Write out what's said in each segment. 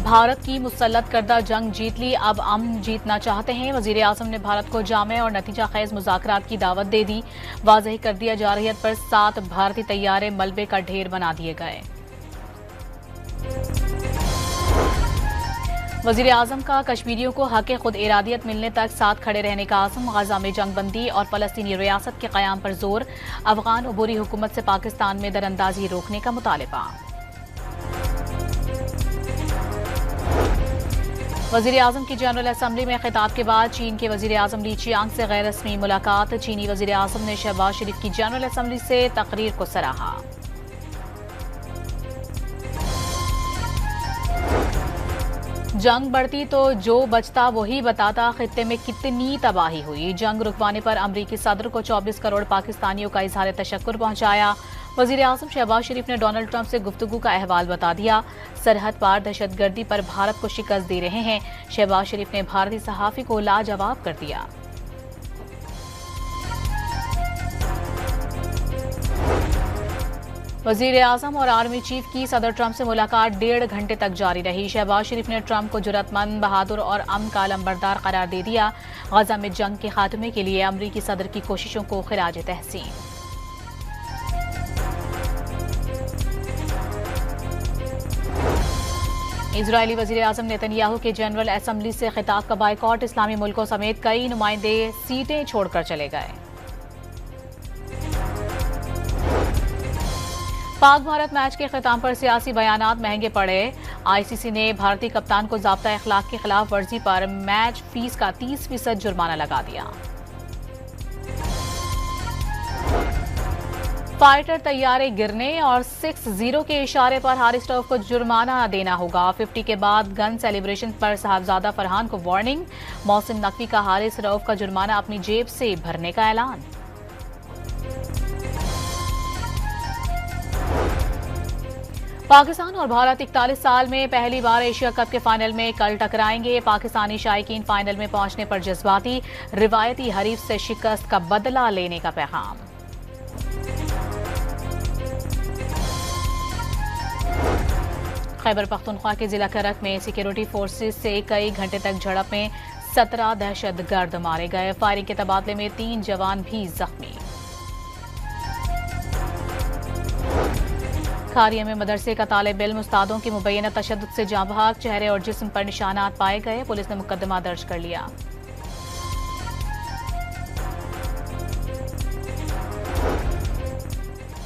भारत की मुसल्लत करदा जंग जीत ली, अब अमन जीतना चाहते हैं। वजीर आजम ने भारत को जामे और नतीजा खेज मुज़ाकरात की दावत दे दी। वाज़ेह कर दिया जारहियत पर 7 भारतीय तैयारे मलबे का ढेर बना दिए गए। वजीर आजम का कश्मीरियों को हक खुद इरादियत मिलने तक साथ खड़े रहने का आज़म। गजा में जंगबंदी और फलस्तीनी रियासत के क़याम पर जोर। अफगान अबूरी हुकूमत से पाकिस्तान में दरअंदाजी रोकने का मुतालबा। वजीर आजम की जनरल असम्बली में खिताब के बाद चीन के वजीर आजम ली चियांग से गैर रस्मी मुलाकात। चीनी वजीर आजम ने शहबाज शरीफ की जनरल असम्बली से तकरीर को सराहा। जंग बढ़ती तो जो बचता वही बताता, खित्ते में कितनी तबाही हुई। जंग रुकवाने पर अमरीकी सदर को 24 करोड़ पाकिस्तानियों का इजहार तशक्कुर पहुंचाया। वजीर आजम शहबाज शरीफ ने डोनाल्ड ट्रंप से गुफ्तगू का अहवाल बता दिया। सरहद पार दहशतगर्दी पर भारत को शिकस्त दे रहे हैं। शहबाज शरीफ ने भारतीय सहाफी को लाजवाब कर दिया। वजीर आजम और आर्मी चीफ की सदर ट्रंप से मुलाकात 1.5 घंटे तक जारी रही। शहबाज शरीफ ने ट्रंप को जुर्रतमंद, बहादुर और अमन का अलमबरदार करार दे दिया। गजा में जंग के खात्मे के लिए अमरीकी सदर की कोशिशों को खिराज तहसीन। इजरायली वजीर आजम नेतन्याहू के जनरल असम्बली से खिताब का बाइकॉट। इस्लामी मुल्कों समेत कई नुमाइंदे सीटें छोड़कर चले गए। पाक भारत मैच के खिताब पर सियासी बयानात महंगे पड़े। आईसीसी ने भारतीय कप्तान को ज़ाब्ता अखलाक की खिलाफ वर्जी पर मैच फीस का 30% जुर्माना लगा दिया। फाइटर तैयारे गिरने और 6-0 के इशारे पर हारिस रऊफ को जुर्माना देना होगा। 50 के बाद गन सेलिब्रेशन पर साहबजादा फरहान को वार्निंग। मोहसिन नकवी का हारिस रऊफ का जुर्माना अपनी जेब से भरने का ऐलान। पाकिस्तान और भारत 41 साल में पहली बार एशिया कप के फाइनल में कल टकराएंगे। पाकिस्तानी शायकीन फाइनल में पहुंचने पर जज्बाती, रिवायती हरीफ से शिकस्त का बदला लेने का पैगाम। खैबर पख्तूनख्वा के जिला करक में सिक्योरिटी फोर्सेस से कई घंटे तक झड़प में 17 दहशतगर्द मारे गए। फायरिंग के तबादले में 3 जवान भी जख्मी। खारिया में मदरसे का तालिब इल्म उस्तादों की मुबैना तशद्दुद से जाँ बहक। चेहरे और जिस्म पर निशानात पाए गए। पुलिस ने मुकदमा दर्ज कर लिया।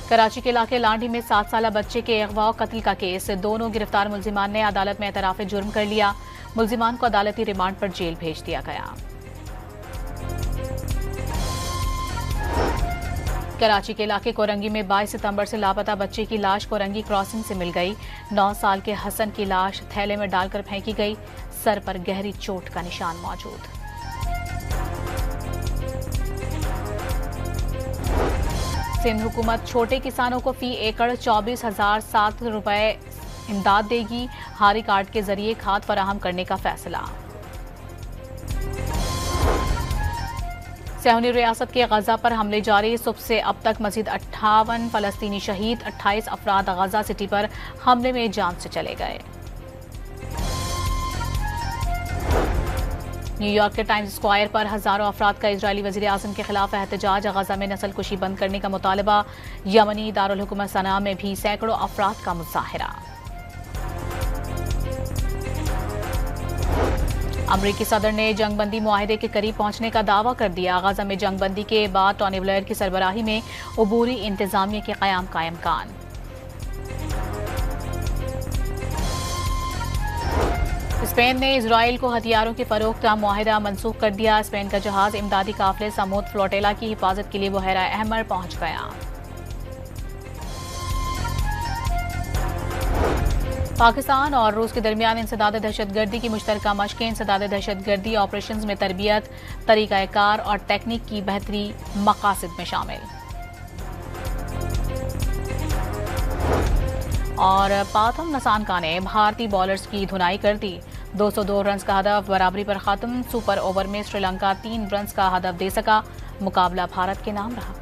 कराची के इलाके लांडी में 7 साला बच्चे के अगवा और कत्ल का केस। दोनों गिरफ्तार मुल्जिमान ने अदालत में एतराफ़े जुर्म कर लिया। मुल्जिमान को अदालती रिमांड पर जेल भेज दिया गया। कराची के इलाके कोरंगी में 22 सितंबर से लापता बच्चे की लाश कोरंगी क्रॉसिंग से मिल गई। 9 साल के हसन की लाश थैले में डालकर फेंकी गई। सर पर गहरी चोट का निशान मौजूद। सिंध हुकूमत छोटे किसानों को फी एकड़ 24,007 रुपए इमदाद देगी। हारी कार्ड के जरिए खाद फराहम करने का फैसला। सैहूनी रियासत के गजा पर हमले जारी। सुबह से अब तक मजीद 58 फलस्तीनी शहीद। 28 अफराद गजा सिटी पर हमले में जान से चले गए। न्यूयॉर्क के टाइम्स स्क्वायर पर हजारों अफराद का इजरायली वजीर आजम के खिलाफ एहतजाज। गजा में नस्ल कुशी बंद करने का मुतालबा। यमनी दारुल हुकूमत सना में भी सैकड़ों अफराद का मुजाहिरा। अमरीकी सदर ने जंगबंदी मुआहिदे के करीब पहुंचने का दावा कर दिया। गजा में जंगबंदी के बाद टोनी ब्लेयर की सरबराही में अबूरी इंतजामिया के क़याम का इम्कान। स्पेन ने इजराइल को हथियारों की फरोख्त का मुआहिदा मनसूख कर दिया। स्पेन का जहाज इमदादी काफिले समूद फ्लोटेला की हिफाजत के लिए बहरा अहमर पहुंच गया। पाकिस्तान और रूस के दरमियान इंसदाद दहशतगर्दी की मुश्तरका मशकें। इंसदाद दहशतगर्दी ऑपरेशंस में तरबियत, तरीक़ाकार और टेक्निक की बेहतरी मकासद में शामिल। और पाथम नसानका ने भारतीय बॉलर्स की धुनाई कर दी। 202 रन का हदफ बराबरी पर खत्म। सुपर ओवर में श्रीलंका 3 रन का हदफ दे सका। मुकाबला भारत के नाम रहा।